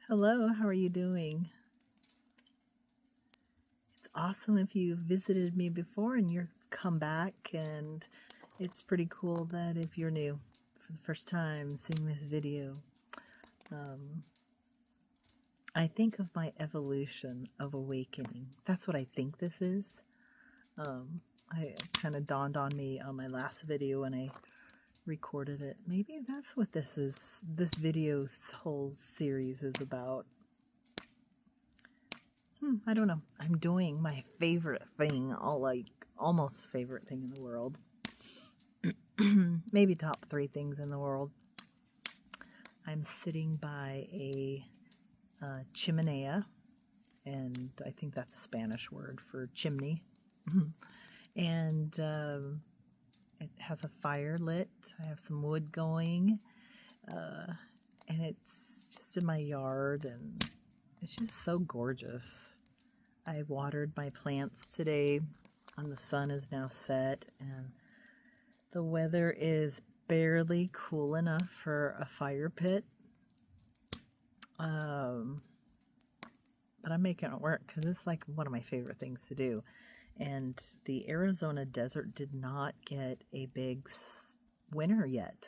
Hello, how are you doing? It's awesome if you visited me before and you're come back, and it's pretty cool that if you're new for the first time seeing this video. I think of my evolution of awakening. That's what I think this is. It kind of dawned on me on my last video when I recorded it. Maybe that's what this is. This video's whole series is about. I don't know. I'm doing my favorite thing, almost favorite thing in the world. Maybe top 3 things in the world. I'm sitting by a chimenea, and I think that's a Spanish word for chimney. And it has a fire lit. I have some wood going, and it's just in my yard, and it's just so gorgeous. I watered my plants today, and the sun is now set, and the weather is barely cool enough for a fire pit. But I'm making it work because it's like one of my favorite things to do. And the Arizona desert did not get a big winter yet.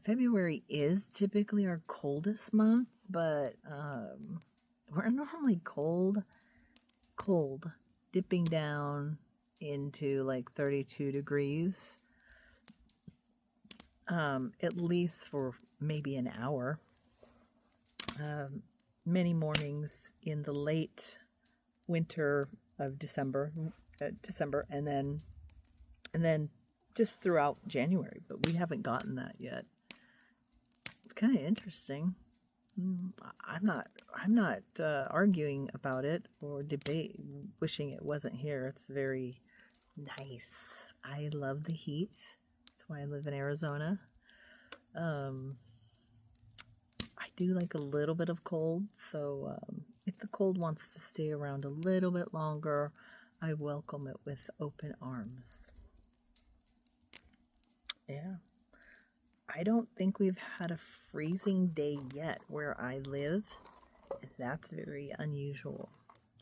February is typically our coldest month, but we're normally cold, dipping down into like 32 degrees, at least for maybe an hour. Many mornings in the late winter of December, and then just throughout January, but we haven't gotten that yet. It's kind of interesting. I'm not arguing about it or wishing it wasn't here. It's very nice. I love the heat. That's why I live in Arizona. I do like a little bit of cold, so if the cold wants to stay around a little bit longer, I welcome it with open arms. Yeah. I don't think we've had a freezing day yet where I live, and that's very unusual,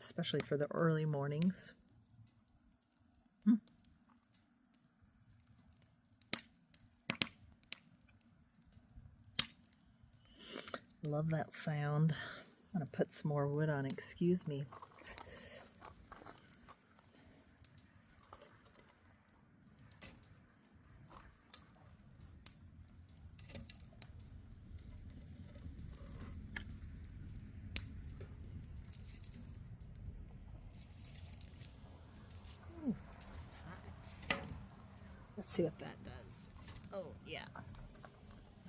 especially for the early mornings. Love that sound. I'm going to put some more wood on, excuse me. Ooh, hot. Let's see what that does. Oh, yeah.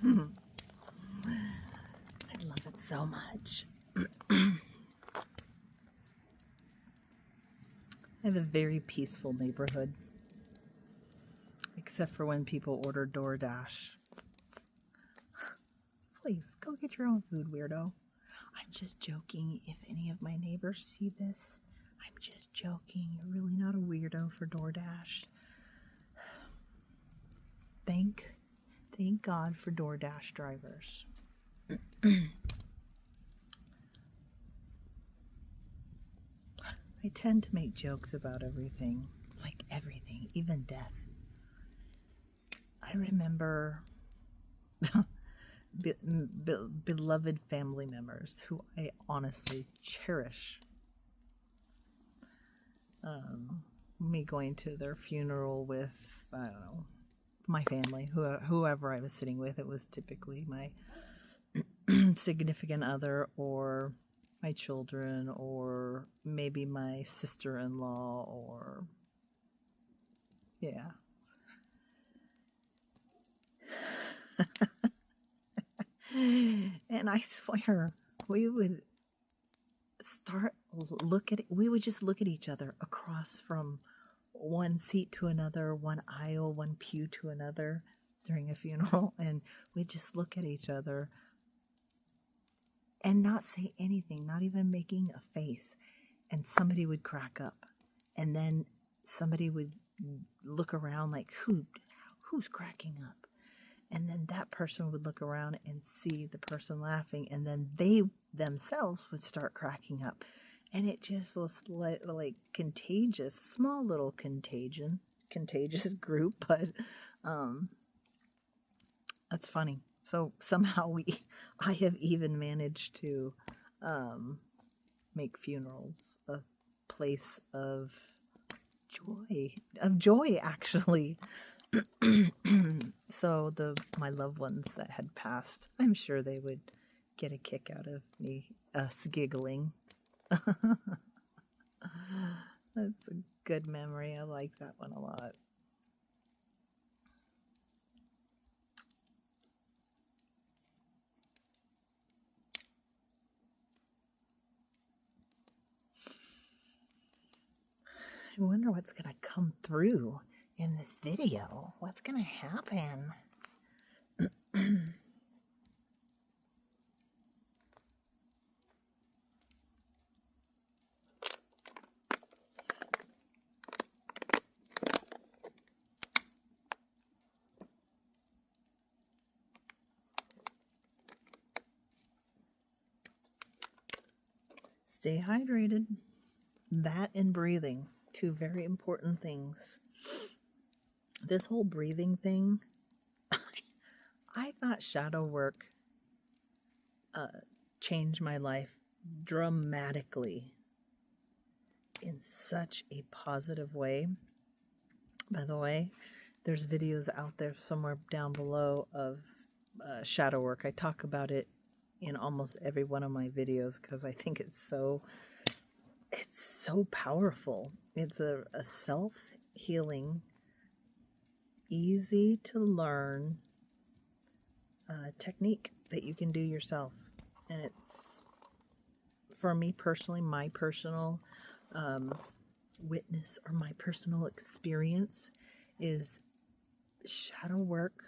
I love it so much. I have a very peaceful neighborhood, except for when people order DoorDash. Please, go get your own food, weirdo. I'm just joking. If any of my neighbors see this, I'm just joking. You're really not a weirdo for DoorDash. Thank God for DoorDash drivers. I tend to make jokes about everything, like everything, even death. I remember beloved family members who I honestly cherish. Me going to their funeral with, I don't know, my family, whoever I was sitting with. It was typically my significant other, or my children, or maybe my sister-in-law, or yeah. And I swear, we would just look at each other across from one seat to another, one aisle, one pew to another during a funeral, and we'd just look at each other and not say anything, not even making a face, and somebody would crack up, and then somebody would look around like, who's cracking up? And then that person would look around and see the person laughing, and then they themselves would start cracking up. And it just was like contagious, small little contagious group, but that's funny. So somehow I have even managed to make funerals a place of joy actually. So my loved ones that had passed, I'm sure they would get a kick out of us giggling. That's a good memory. I like that one a lot. I wonder what's going to come through in this video. What's going to happen? Stay hydrated. That and breathing. Two very important things. This whole breathing thing, I thought shadow work changed my life dramatically in such a positive way. By the way, there's videos out there somewhere down below of shadow work. I talk about it in almost every one of my videos because I think it's so powerful. It's a self-healing, easy to learn technique that you can do yourself. And it's, for me personally, my personal witness or my personal experience is shadow work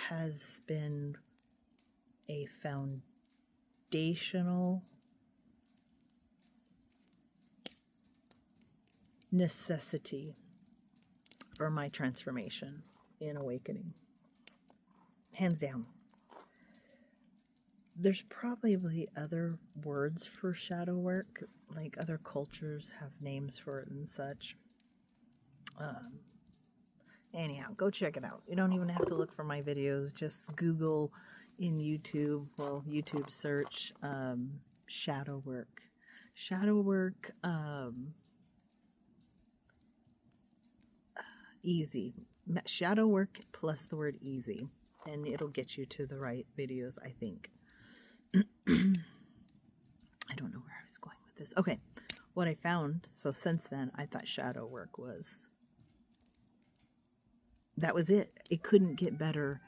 has been a foundational necessity for my transformation in awakening. Hands down. There's probably other words for shadow work, like other cultures have names for it and such. Anyhow, go check it out. You don't even have to look for my videos. Just Google in YouTube, YouTube search shadow work. Shadow work, easy. Shadow work plus the word easy. And it'll get you to the right videos, I think. I don't know where I was going with this. Okay, what I found, so since then, I thought shadow work that was it. It couldn't get better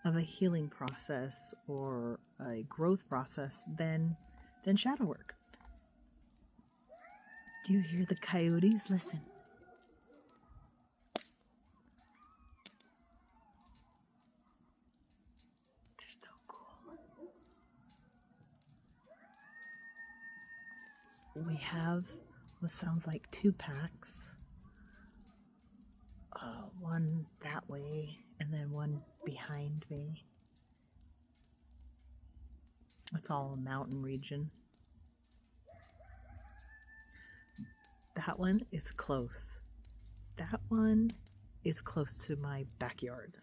of a healing process or a growth process than shadow work. Do you hear the coyotes? Listen. They're so cool. We have what sounds like 2 packs. One that way and then one behind me. It's all a mountain region. That one is close. That one is close to my backyard.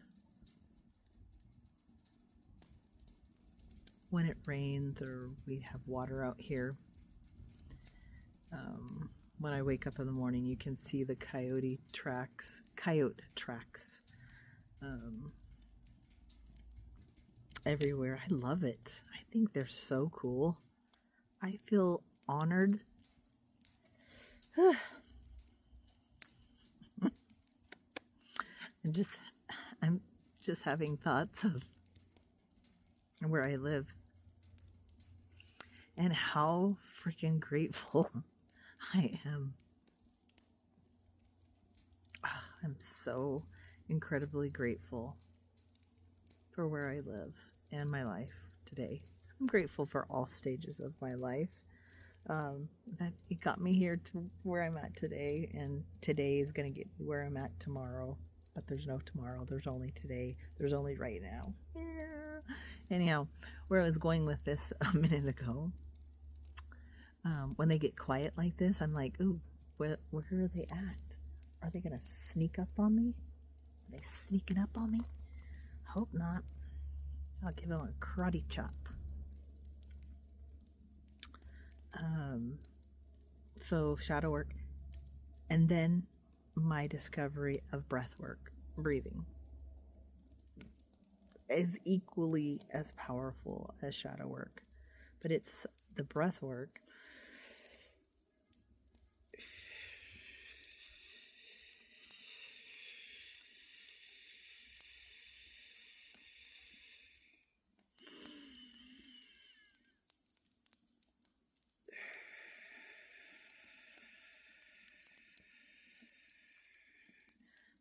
When it rains or we have water out here, when I wake up in the morning, you can see the coyote tracks everywhere. I love it. I think they're so cool. I feel honored. I'm just having thoughts of where I live and how freaking grateful I am. I'm so incredibly grateful for where I live and my life today. I'm grateful for all stages of my life. That it got me here to where I'm at today, and today is going to get me where I'm at tomorrow. But there's no tomorrow. There's only today. There's only right now. Yeah. Anyhow, where I was going with this a minute ago, when they get quiet like this, I'm like, ooh, where are they at? Are they going to sneak up on me? Are they sneaking up on me? Hope not. I'll give them a karate chop. So shadow work, and then my discovery of breath work, breathing, is equally as powerful as shadow work, but it's the breath work.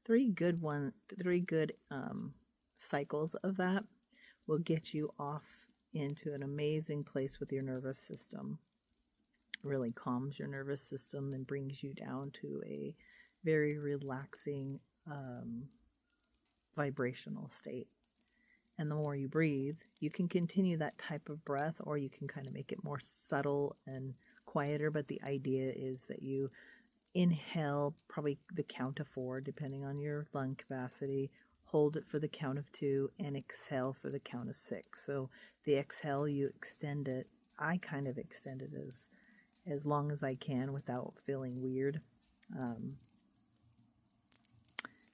Three good cycles of that will get you off into an amazing place with your nervous system. Really calms your nervous system and brings you down to a very relaxing vibrational state. And the more you breathe, you can continue that type of breath, or you can kind of make it more subtle and quieter. But the idea is that you inhale probably the count of 4, depending on your lung capacity, hold it for the count of 2, and exhale for the count of 6. So the exhale, you extend it. I kind of extend it as long as I can without feeling weird.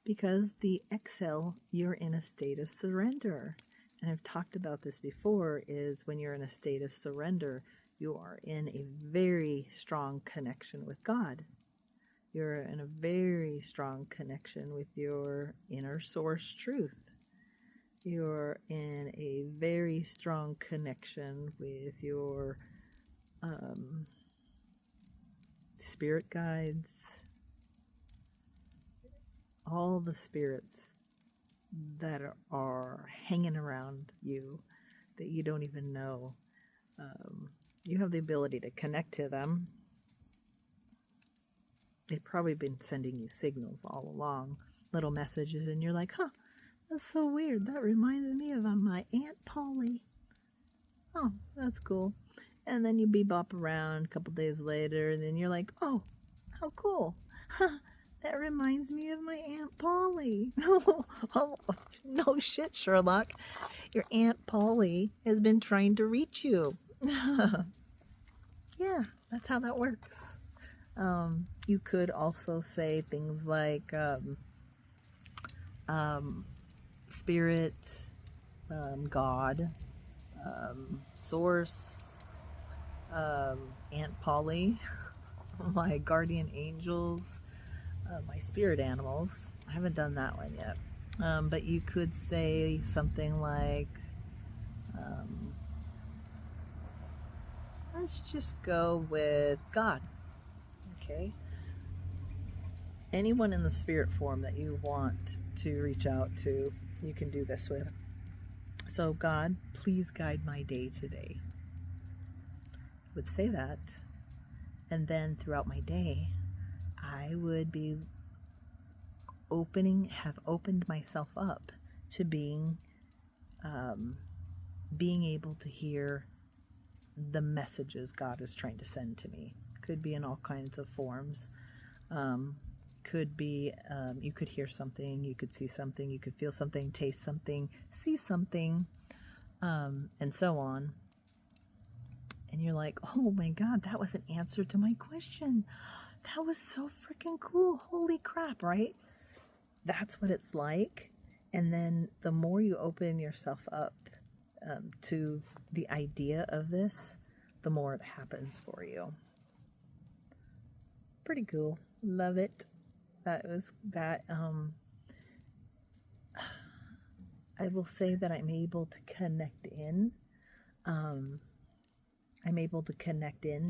Because the exhale, you're in a state of surrender. And I've talked about this before, is when you're in a state of surrender, you are in a very strong connection with God. You're in a very strong connection with your inner source truth. You're in a very strong connection with your spirit guides, all the spirits that are hanging around you that you don't even know. You have the ability to connect to them. They've probably been sending you signals all along, little messages, and you're like, huh, that's so weird. That reminds me of my Aunt Polly. Oh, that's cool. And then you bebop around a couple days later, and then you're like, oh, how cool. Huh, that reminds me of my Aunt Polly. Oh, no shit, Sherlock. Your Aunt Polly has been trying to reach you. Yeah, that's how that works. You could also say things like spirit, God, source, Aunt Polly, my guardian angels, my spirit animals. I haven't done that one yet. But you could say something like, let's just go with God. Okay? Anyone in the spirit form that you want to reach out to, you can do this with. So, God, please guide my day today. I would say that. And then throughout my day, I would be have opened myself up to being able to hear the messages God is trying to send to me. Could be in all kinds of forms. Could be, you could hear something, you could see something, you could feel something, taste something, see something, and so on. And you're like, oh my God, that was an answer to my question. That was so freaking cool. Holy crap, right? That's what it's like. And then the more you open yourself up to the idea of this, the more it happens for you. Pretty cool. Love it. That was that. I will say that I'm able to connect in. I'm able to connect in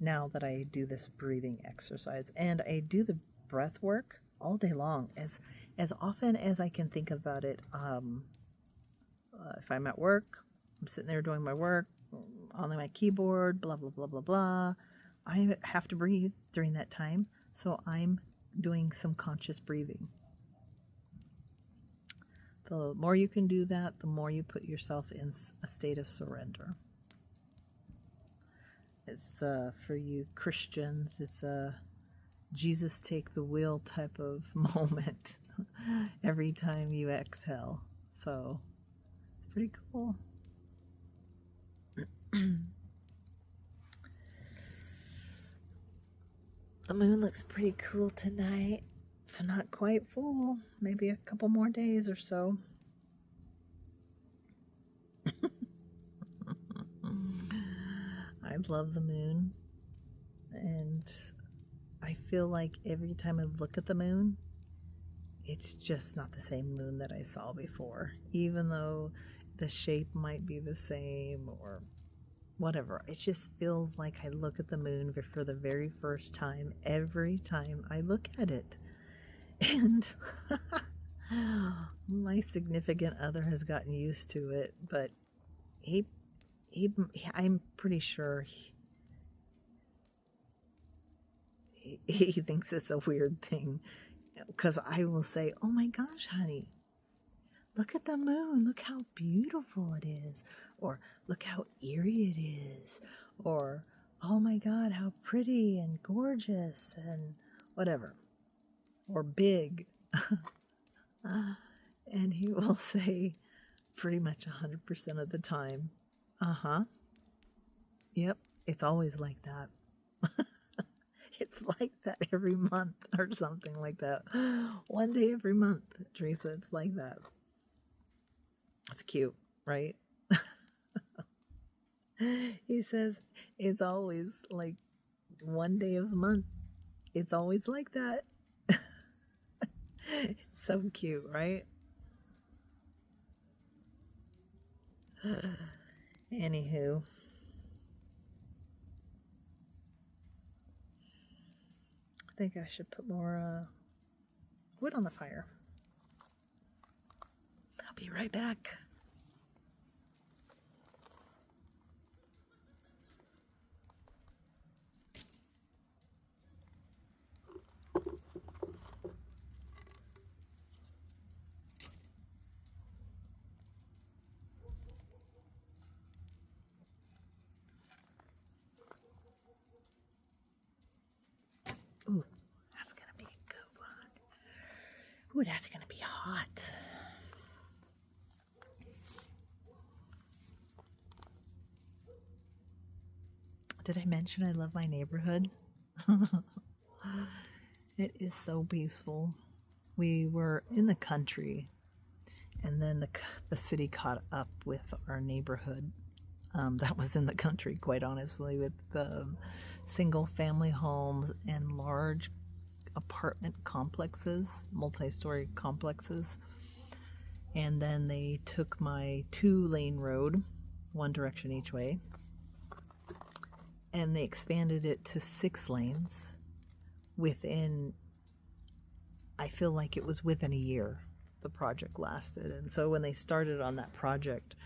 now that I do this breathing exercise, and I do the breath work all day long, as often as I can think about it. If I'm at work, I'm sitting there doing my work, on my keyboard, blah, blah, blah, blah, blah. I have to breathe during that time, so I'm doing some conscious breathing. The more you can do that, the more you put yourself in a state of surrender. It's for you Christians, it's a Jesus take the wheel type of moment every time you exhale. So it's pretty cool. The moon looks pretty cool tonight. It's not quite full, maybe a couple more days or so. I love the moon, and I feel like every time I look at the moon, it's just not the same moon that I saw before, even though the shape might be the same or whatever. It just feels like I look at the moon for the very first time every time I look at it. And my significant other has gotten used to it, but I'm pretty sure he thinks it's a weird thing, because I will say, "Oh my gosh, honey, look at the moon, look how beautiful it is," or "Look how eerie it is," or "Oh my God, how pretty and gorgeous," and whatever, or "big." And he will say pretty much 100% of the time, "Uh-huh, yep, it's always like that." It's like that every month or something like that. One day every month, Teresa, it's like that. It's cute, right? He says it's always like one day of the month. It's always like that. It's so cute, right? Anywho. I think I should put more wood on the fire. I'll be right back. Ooh, that's going to be a good one. Ooh, that's going to be hot. Did I mention I love my neighborhood? It is so peaceful. We were in the country, and then the city caught up with our neighborhood. That was in the country, quite honestly, with single family homes and large apartment complexes, multi-story complexes. And then they took my 2-lane road, one direction each way, and they expanded it to 6 lanes within, I feel like it was within a year the project lasted. And so when they started on that project,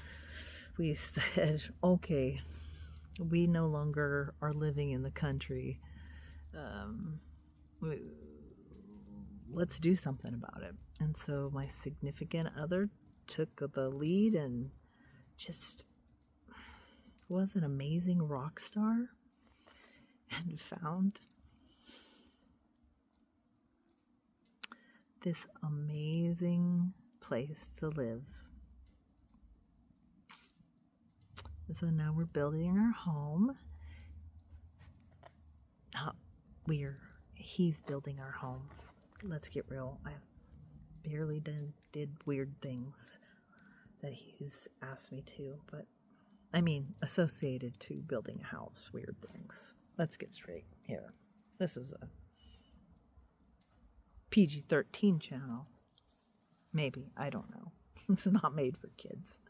we said, okay, we no longer are living in the country. Let's do something about it. And so my significant other took the lead and just was an amazing rock star and found this amazing place to live. So now we're building our home. He's building our home. Let's get real. I barely did weird things that he's asked me to, but I mean, associated to building a house, weird things. Let's get straight here. This is a PG-13 channel. Maybe, I don't know. It's not made for kids.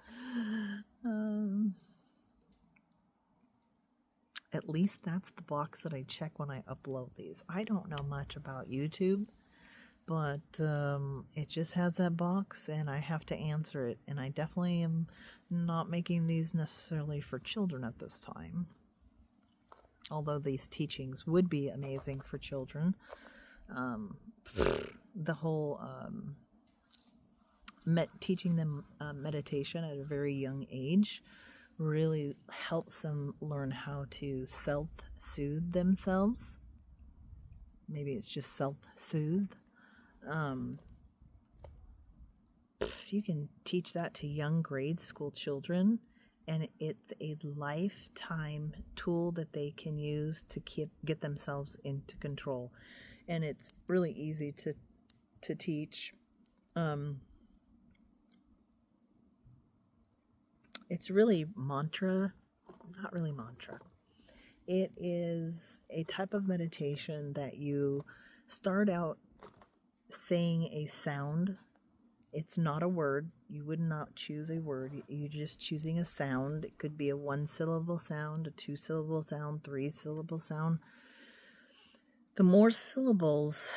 At least that's the box that I check when I upload these. I don't know much about YouTube, but it just has that box and I have to answer it. And I definitely am not making these necessarily for children at this time. Although these teachings would be amazing for children. The whole teaching them meditation at a very young age really helps them learn how to self-soothe themselves. Maybe it's just self-soothe. You can teach that to young grade school children, and it's a lifetime tool that they can use to get themselves into control. And it's really easy to teach. It's really mantra, not really mantra. It is a type of meditation that you start out saying a sound. It's not a word. You would not choose a word. You're just choosing a sound. It could be a 1-syllable sound, a 2-syllable sound, 3-syllable sound. The more syllables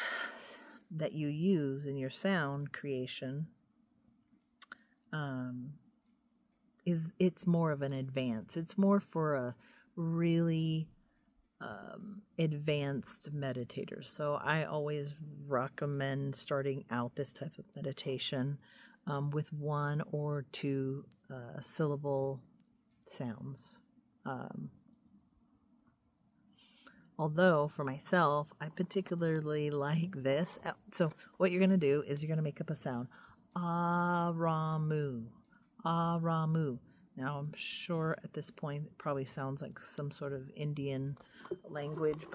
that you use in your sound creation, it's more of an advance. It's more for a really advanced meditators. So I always recommend starting out this type of meditation with 1 or 2 syllable sounds. Although for myself, I particularly like this. So what you're going to do is you're going to make up a sound. Aramu. Aramu. Now, I'm sure at this point it probably sounds like some sort of Indian language,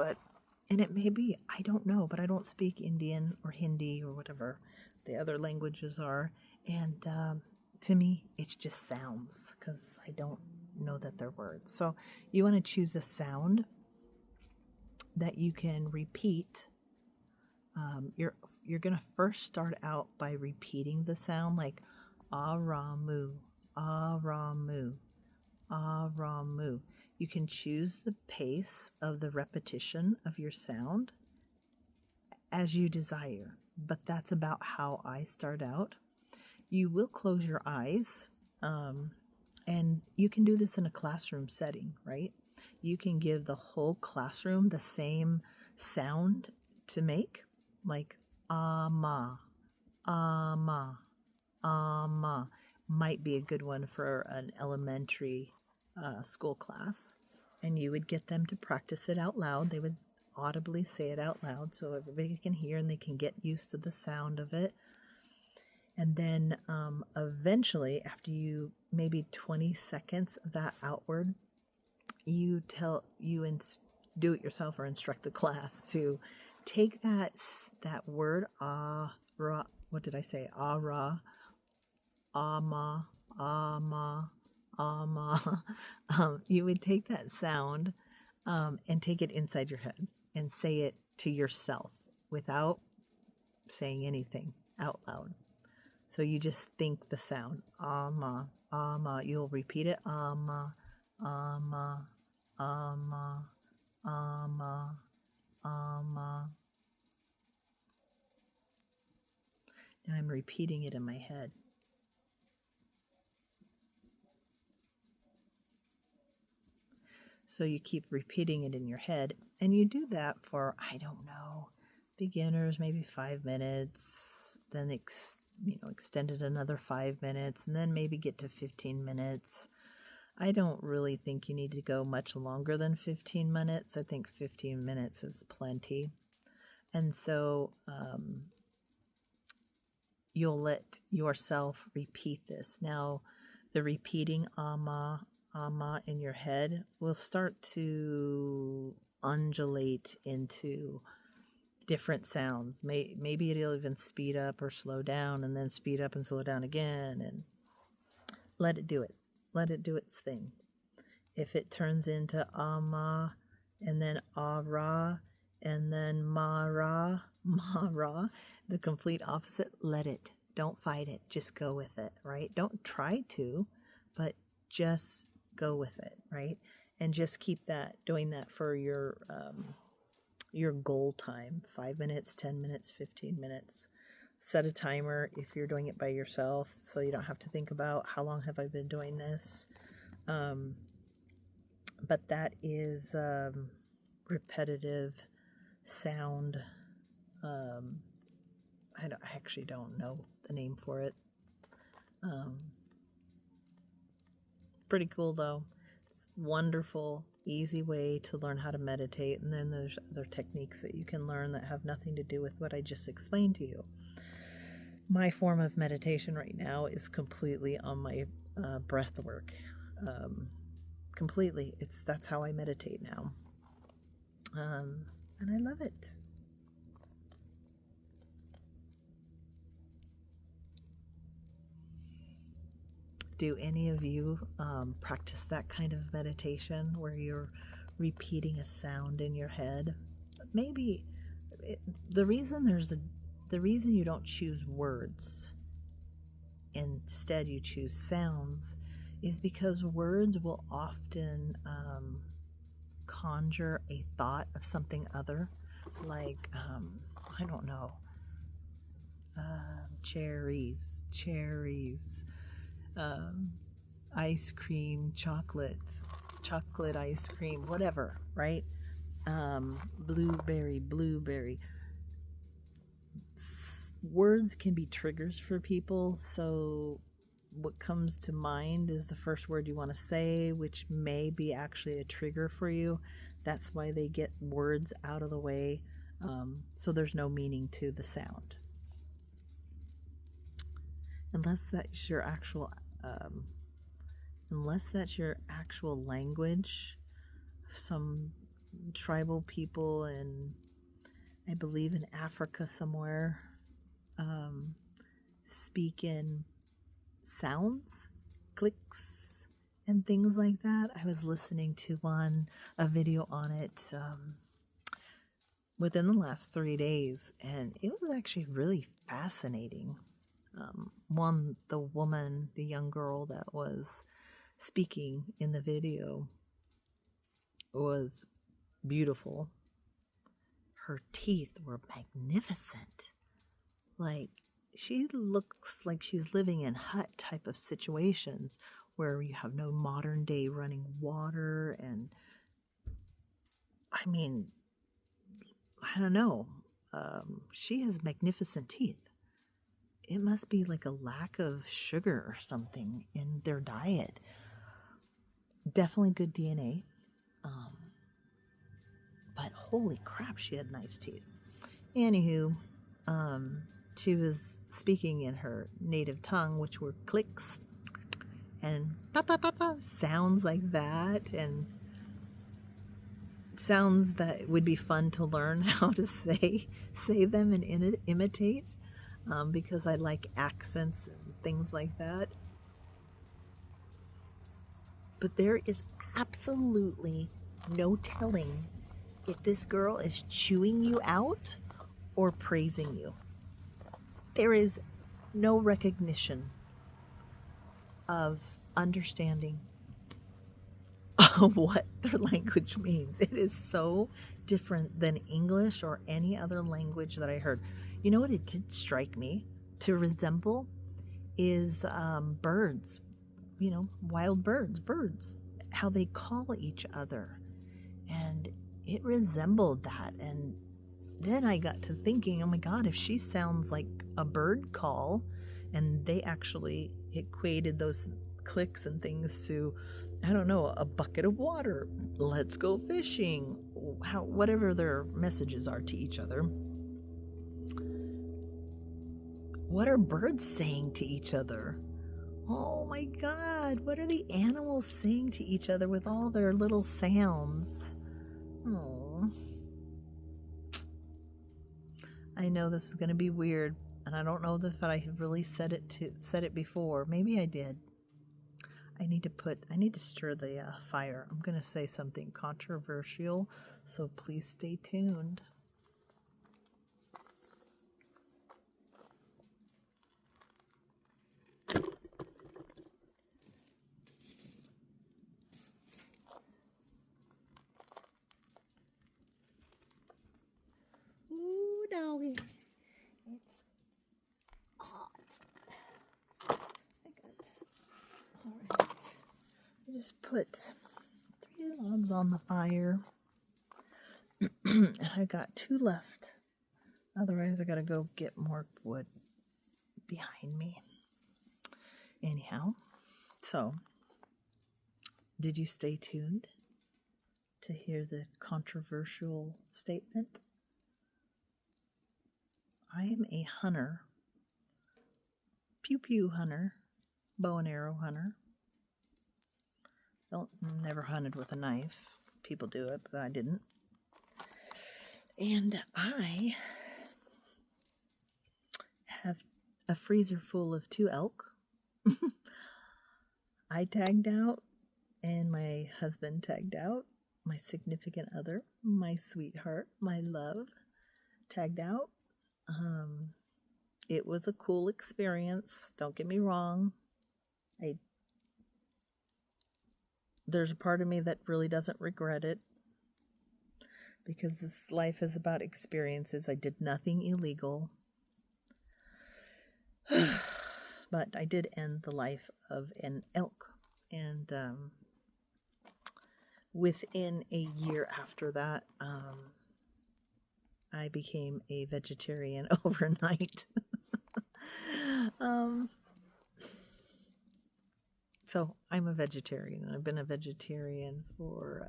and it may be, I don't know, but I don't speak Indian or Hindi or whatever the other languages are. And to me, it's just sounds because I don't know that they're words. So you want to choose a sound that you can repeat. You're going to first start out by repeating the sound like Aramu. Aramu, Aramu. You can choose the pace of the repetition of your sound as you desire, but that's about how I start out. You will close your eyes, and you can do this in a classroom setting, right? You can give the whole classroom the same sound to make, like ama, ama, ama. Might be a good one for an elementary school class. And you would get them to practice it out loud. They would audibly say it out loud so everybody can hear and they can get used to the sound of it. And then eventually, after you maybe 20 seconds of that outward, you do it yourself or instruct the class to take that word ra. What did I say? Ra. Ama, ama, ama. You would take that sound and take it inside your head and say it to yourself without saying anything out loud. So you just think the sound, ama, ama. You'll repeat it, ama, ama, ama, ama, ama. Now I'm repeating it in my head. So you keep repeating it in your head, and you do that for, I don't know, beginners, maybe 5 minutes, then extend it another 5 minutes, and then maybe get to 15 minutes. I don't really think you need to go much longer than 15 minutes. I think 15 minutes is plenty. And so you'll let yourself repeat this. Now, the repeating ama in your head will start to undulate into different sounds. Maybe it'll even speed up or slow down and then speed up and slow down again, and let it do it. Let it do its thing. If it turns into ama and then ara and then mara, the complete opposite, let it. Don't fight it. Just go with it, right? Don't try to, but just go with it, right? And just keep doing that for your your goal time, 5 minutes, 10 minutes, 15 minutes. Set a timer if you're doing it by yourself so you don't have to think about how long have I been doing this. But that is repetitive sound. I actually don't know the name for it. Pretty cool though. It's wonderful, easy way to learn how to meditate. And then there's other techniques that you can learn that have nothing to do with what I just explained to you. My form of meditation right now is completely on my breath work. Completely. That's how I meditate now. And I love it. Do any of you practice that kind of meditation where you're repeating a sound in your head? Maybe the reason you don't choose words, instead you choose sounds, is because words will often conjure a thought of something other, like I don't know, cherries, ice cream, chocolate ice cream, whatever, right? Blueberry. Words can be triggers for people, so what comes to mind is the first word you want to say, which may be actually a trigger for you. That's why they get words out of the way, so there's no meaning to the sound. Unless that's your actual language. Some tribal people in, I believe in Africa somewhere, speak in sounds, clicks, and things like that. I was listening to a video on it within the last 3 days, and it was actually really fascinating. The young girl that was speaking in the video was beautiful. Her teeth were magnificent. Like, she looks like she's living in hut type of situations where you have no modern day running water, and I mean, I don't know. She has magnificent teeth. It must be like a lack of sugar or something in their diet. Definitely good DNA. But holy crap, she had nice teeth. Anywho, she was speaking in her native tongue, which were clicks and sounds like that, and sounds that would be fun to learn how to say them and imitate, because I like accents and things like that. But there is absolutely no telling if this girl is chewing you out or praising you. There is no recognition of understanding what their language means. It is so different than English or any other language that I heard. You know what it did strike me to resemble is birds, wild birds, how they call each other. And it resembled that. And then I got to thinking, oh my God, if she sounds like a bird call, and they actually equated those clicks and things to, I don't know, a bucket of water, let's go fishing, whatever their messages are to each other. What are birds saying to each other? Oh my God, what are the animals saying to each other with all their little sounds? Oh, I know this is going to be weird, and I don't know if I have really said it before. Maybe I did. I need to stir the fire. I'm going to say something controversial, so please stay tuned. just put 3 logs on the fire. And I got 2 left. Otherwise, I gotta go get more wood behind me. Anyhow, so did you stay tuned to hear the controversial statement? I am a hunter, pew pew hunter, bow and arrow hunter. Never hunted with a knife. People do it, but I didn't. And I have a freezer full of 2 elk. I tagged out, and my husband tagged out. My significant other, my sweetheart, my love, tagged out. It was a cool experience. Don't get me wrong. There's a part of me that really doesn't regret it, because this life is about experiences. I did nothing illegal. But I did end the life of an elk. And within a year after that, I became a vegetarian overnight. So I'm a vegetarian. I've been a vegetarian for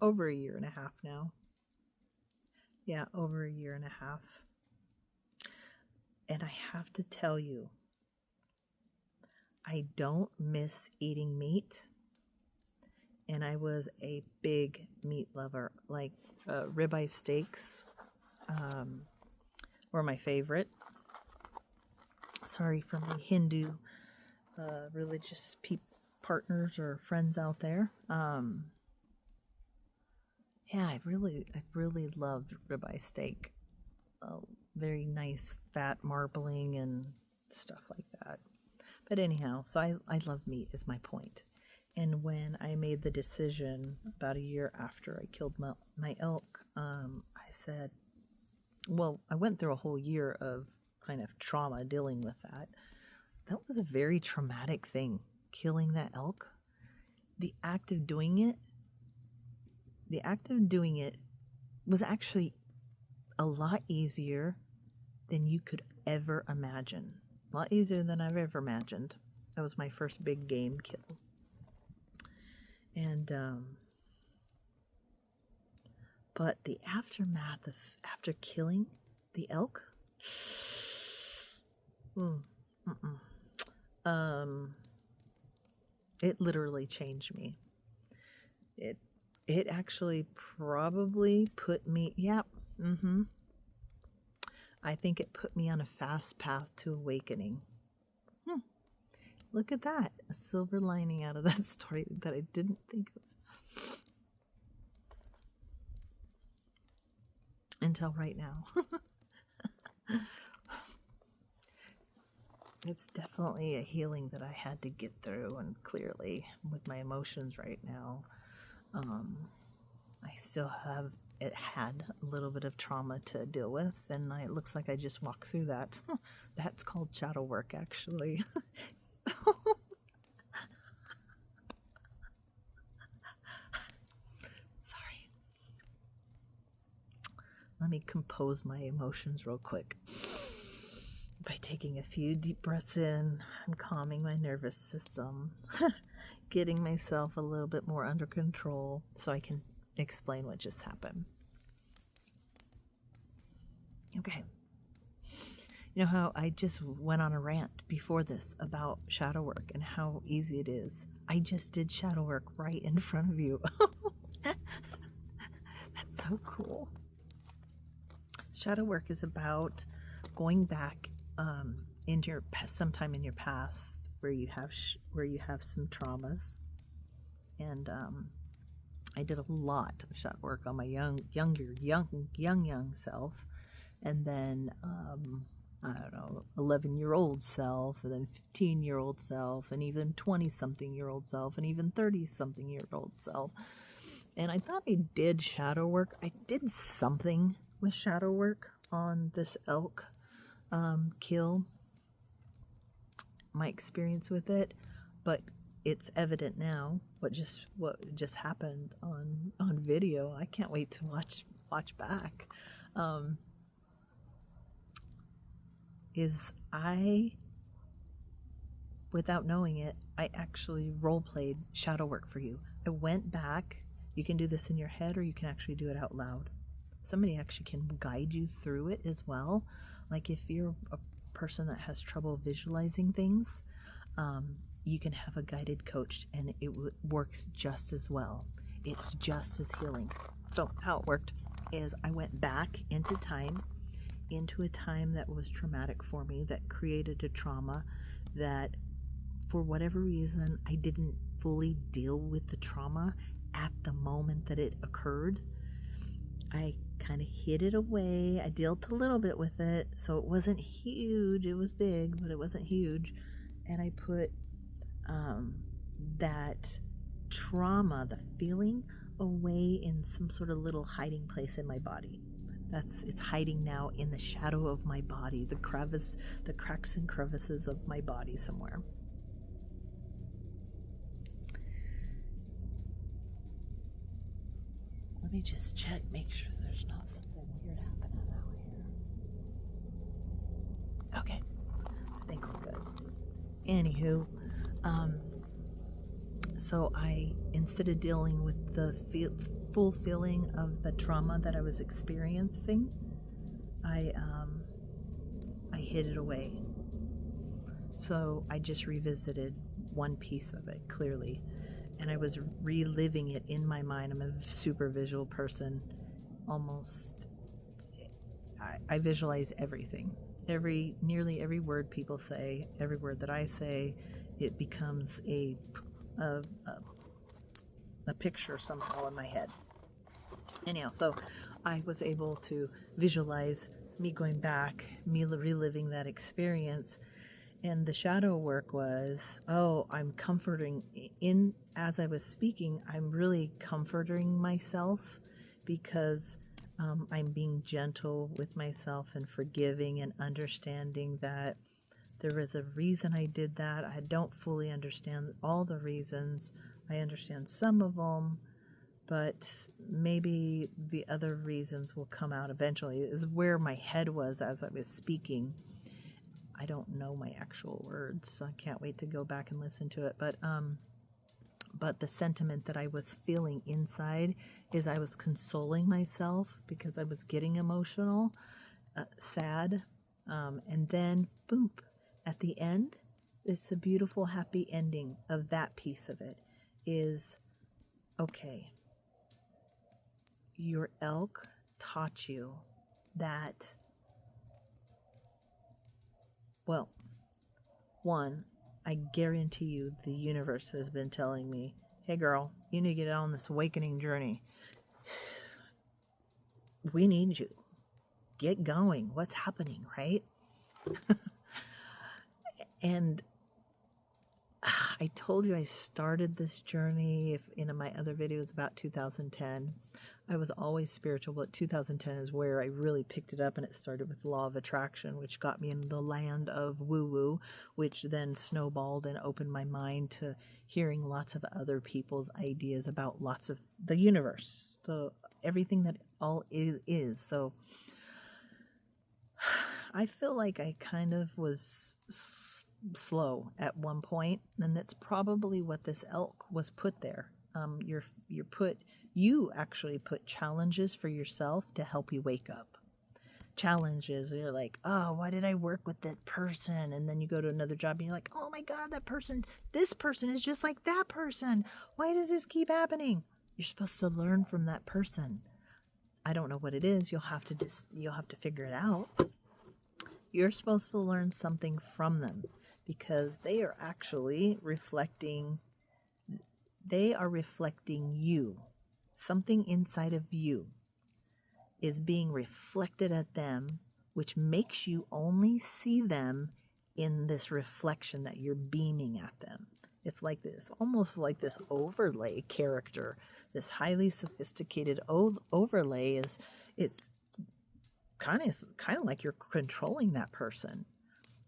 over a year and a half now. Yeah, over a year and a half. And I have to tell you, I don't miss eating meat. And I was a big meat lover. Like ribeye steaks were my favorite. Sorry for my Hindu religious partners or friends out there. Yeah, I really loved ribeye steak. Very nice fat marbling and stuff like that. But anyhow, so I love meat is my point. And when I made the decision about a year after I killed my elk, I said, well, I went through a whole year of kind of trauma dealing with that. That was a very traumatic thing, killing that elk. The act of doing it was actually a lot easier than you could ever imagine. A lot easier than I've ever imagined. That was my first big game kill. And, but the aftermath of after killing the elk, it literally changed me. It actually probably put me, I think it put me on a fast path to awakening. Look at that. A silver lining out of that story that I didn't think of until right now. It's definitely a healing that I had to get through, and clearly with my emotions right now, I still had a little bit of trauma to deal with, and it looks like I just walked through that. That's called shadow work, actually. Sorry. Let me compose my emotions real quick. By taking a few deep breaths in, I'm calming my nervous system, getting myself a little bit more under control so I can explain what just happened. Okay. You know how I just went on a rant before this about shadow work and how easy it is? I just did shadow work right in front of you. That's so cool. Shadow work is about going back sometime in your past where you have some traumas, and I did a lot of shadow work on my young self, and then I don't know, 11-year-old self, and then 15-year-old self, and even 20-something-year-old self, and even 30-something-year-old self. And I thought I did shadow work. I did something with shadow work on this elk kill, my experience with it, but it's evident now what just happened on video. I can't wait to watch back. Is I, without knowing it, I actually role played shadow work for you. I went back. You can do this in your head, or you can actually do it out loud. Somebody actually can guide you through it as well. Like if you're a person that has trouble visualizing things, you can have a guided coach, and it works just as well. It's just as healing. So how it worked is I went back into a time that was traumatic for me, that created a trauma that, for whatever reason, I didn't fully deal with the trauma at the moment that it occurred. I kind of hid it away. I dealt a little bit with it, so it wasn't huge. It was big, but it wasn't huge. And I put that trauma, the feeling, away in some sort of little hiding place in my body. It's hiding now in the shadow of my body, the cracks and crevices of my body somewhere. Let me just check, make sure there's not something weird happening out here. Okay, I think we're good. Anywho, so instead of dealing with the full feeling of the trauma that I was experiencing, I hid it away. So I just revisited one piece of it clearly, and I was reliving it in my mind. I'm a super visual person. Almost, I visualize everything. Nearly every word people say, every word that I say, it becomes a picture somehow in my head. Anyhow, so I was able to visualize me going back, me reliving that experience. And the shadow work was, I'm comforting. As I was speaking, I'm really comforting myself, because I'm being gentle with myself and forgiving and understanding that there is a reason I did that. I don't fully understand all the reasons. I understand some of them, but maybe the other reasons will come out eventually. Is where my head was as I was speaking. I don't know my actual words, so I can't wait to go back and listen to it. But the sentiment that I was feeling inside is I was consoling myself because I was getting emotional, sad, and then boom, at the end, it's a beautiful, happy ending of that piece of it. Is, okay, your elk taught you that, well, one, I guarantee you the universe has been telling me, hey girl, you need to get on this awakening journey. We need you. Get going. What's happening, right? And I told you I started this journey in my other videos about 2010. I was always spiritual, but 2010 is where I really picked it up, and it started with the law of attraction, which got me in the land of woo-woo, which then snowballed and opened my mind to hearing lots of other people's ideas about lots of the universe, everything that all is. So I feel like I kind of was slow at one point, and that's probably what this elk was put there. You actually put challenges for yourself to help you wake up. Challenges, you're like, oh, why did I work with that person? And then you go to another job and you're like, oh my God, this person is just like that person. Why does this keep happening? You're supposed to learn from that person. I don't know what it is. You'll have to figure it out. You're supposed to learn something from them, because they are actually reflecting you. Something inside of you is being reflected at them, which makes you only see them in this reflection that you're beaming at them. It's like this, almost like this overlay character, this highly sophisticated overlay it's kind of like you're controlling that person.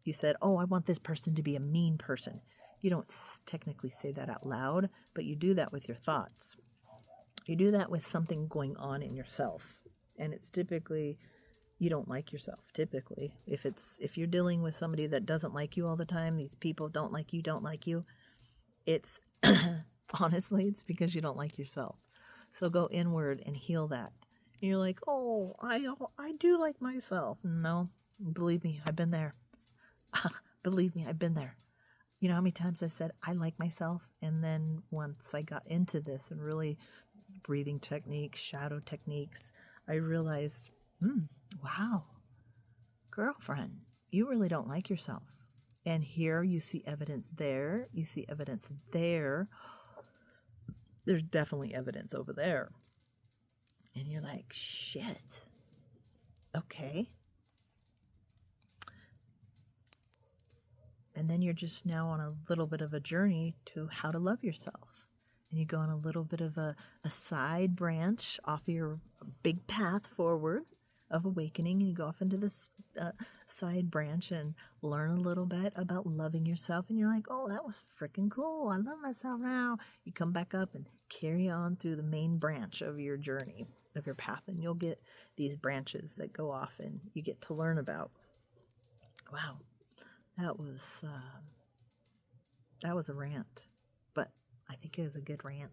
You said, oh, I want this person to be a mean person. You don't technically say that out loud, but you do that with your thoughts. You do that with something going on in yourself. And it's typically, you don't like yourself, typically. If you're dealing with somebody that doesn't like you all the time, these people don't like you, it's honestly, it's because you don't like yourself. So go inward and heal that. And you're like, oh, I do like myself. No, believe me, I've been there. Believe me, I've been there. You know how many times I said I like myself? And then once I got into this and really breathing techniques, shadow techniques, I realized, wow, girlfriend, you really don't like yourself. And here you see evidence there. You see evidence there. There's definitely evidence over there. And you're like, shit. Okay. And then you're just now on a little bit of a journey to how to love yourself. And you go on a little bit of a side branch off of your big path forward of awakening. And you go off into this side branch and learn a little bit about loving yourself. And you're like, oh, that was freaking cool. I love myself now. You come back up and carry on through the main branch of your journey, of your path. And you'll get these branches that go off and you get to learn about. Wow. That was a rant, but I think it was a good rant.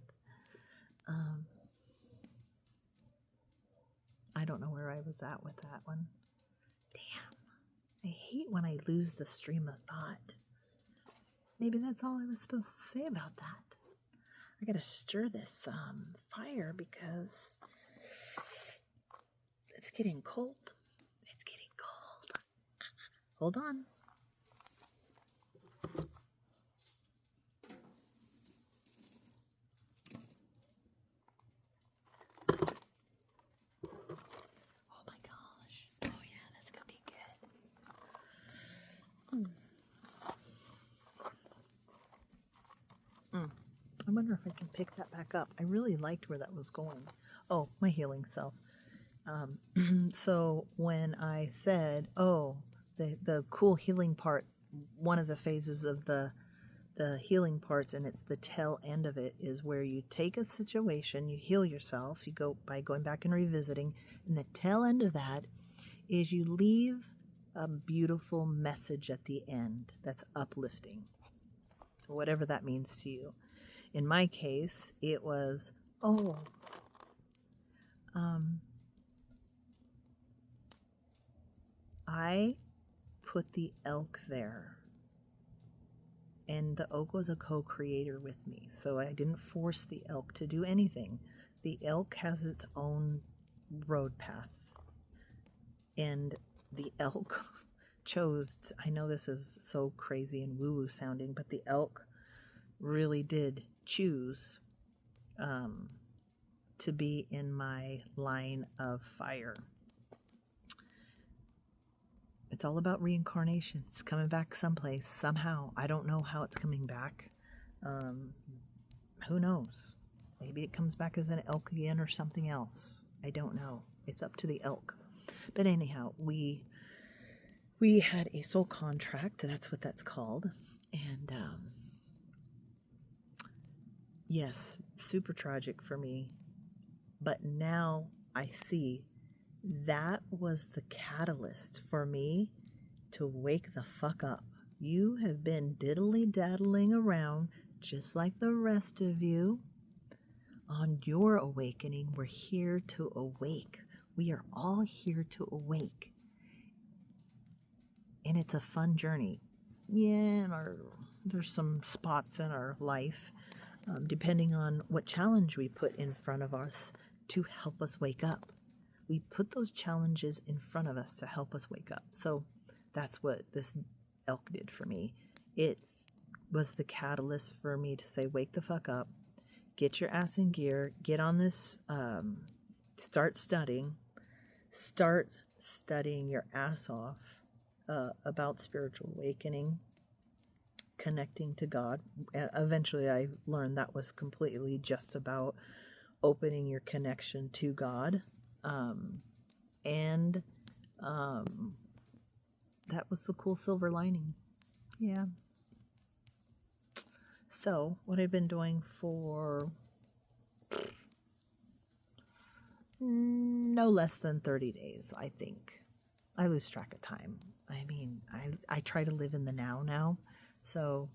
I don't know where I was at with that one. Damn, I hate when I lose the stream of thought. Maybe that's all I was supposed to say about that. I gotta stir this fire because it's getting cold. It's getting cold. Hold on. I wonder if I can pick that back up. I really liked where that was going. Oh, my healing self. So when I said, oh, the cool healing part, one of the phases of the healing parts, and it's the tail end of it, is where you take a situation, you heal yourself, you go by going back and revisiting, and the tail end of that is you leave a beautiful message at the end that's uplifting, whatever that means to you. In my case, it was, I put the elk there. And the elk was a co-creator with me. So I didn't force the elk to do anything. The elk has its own road path. And the elk chose, I know this is so crazy and woo-woo sounding, but the elk really did choose to be in my line of fire. It's all about reincarnation. It's coming back someplace, somehow. I don't know how it's coming back. Who knows? Maybe it comes back as an elk again or something else. I don't know. It's up to the elk. But anyhow, we had a soul contract. That's what that's called. And yes, super tragic for me. But now I see that was the catalyst for me to wake the fuck up. You have been diddly-daddling around just like the rest of you on your awakening. We're here to awake. We are all here to awake. And it's a fun journey. Yeah, there's some spots in our life, depending on what challenge we put in front of us to help us wake up. We put those challenges in front of us to help us wake up. So that's what this elk did for me. It was the catalyst for me to say, wake the fuck up, get your ass in gear, get on this, start studying your ass off about spiritual awakening, connecting to God. Eventually I learned that was completely just about opening your connection to God. And that was the cool silver lining. Yeah. So, what I've been doing for no less than 30 days, I think. I lose track of time. I mean, I try to live in the now, so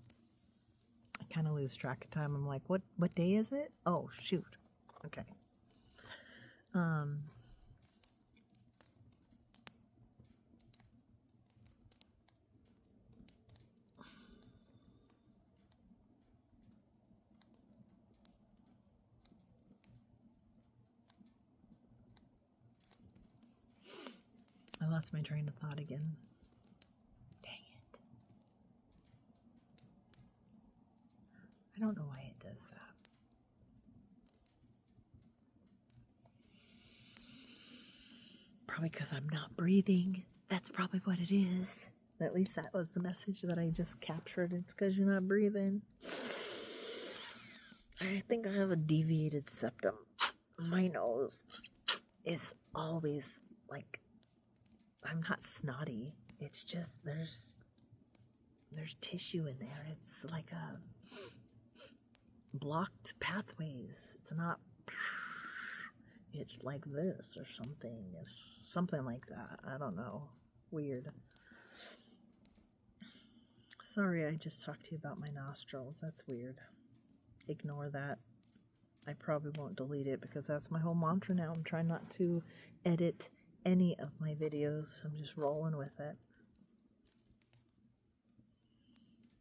I kind of lose track of time. I'm like, what day is it? Oh, shoot. Okay. I lost my train of thought again. Dang it. I don't know why it does that. Probably because I'm not breathing. That's probably what it is. At least that was the message that I just captured. It's because you're not breathing. I think I have a deviated septum. My nose is always like, I'm not snotty. It's just there's tissue in there. It's like a blocked pathways. It's not. It's like this or something. It's something like that. I don't know. Weird. Sorry, I just talked to you about my nostrils. That's weird. Ignore that. I probably won't delete it because that's my whole mantra now. I'm trying not to edit any of my videos. I'm just rolling with it.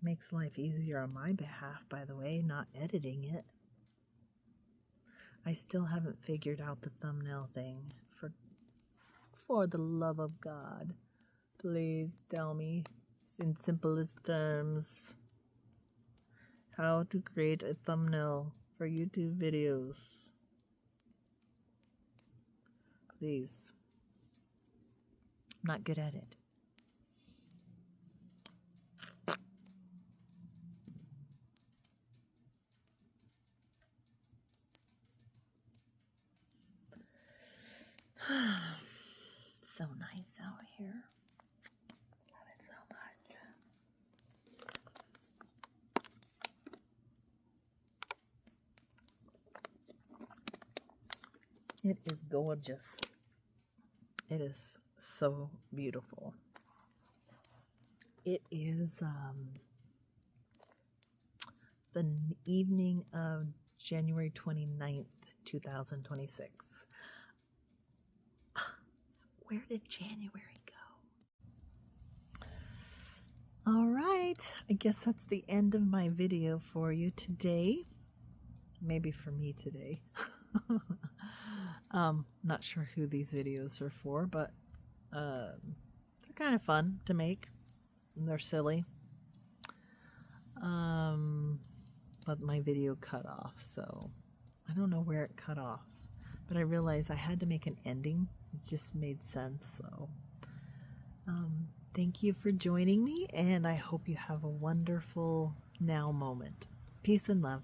Makes life easier on my behalf, by the way, not editing it. I still haven't figured out the thumbnail thing. For the love of God, please tell me in simplest terms how to create a thumbnail for YouTube videos. Please. I'm not good at it. So nice out here. Love it so much. It is gorgeous. It is so beautiful. It is the evening of January 29th, 2026. Where did January go? All right, I guess that's the end of my video for you today. Maybe for me today. Not sure who these videos are for, but they're kind of fun to make. And they're silly. But my video cut off, so I don't know where it cut off. But I realized I had to make an ending. It just made sense, so thank you for joining me, and I hope you have a wonderful now moment. Peace and love.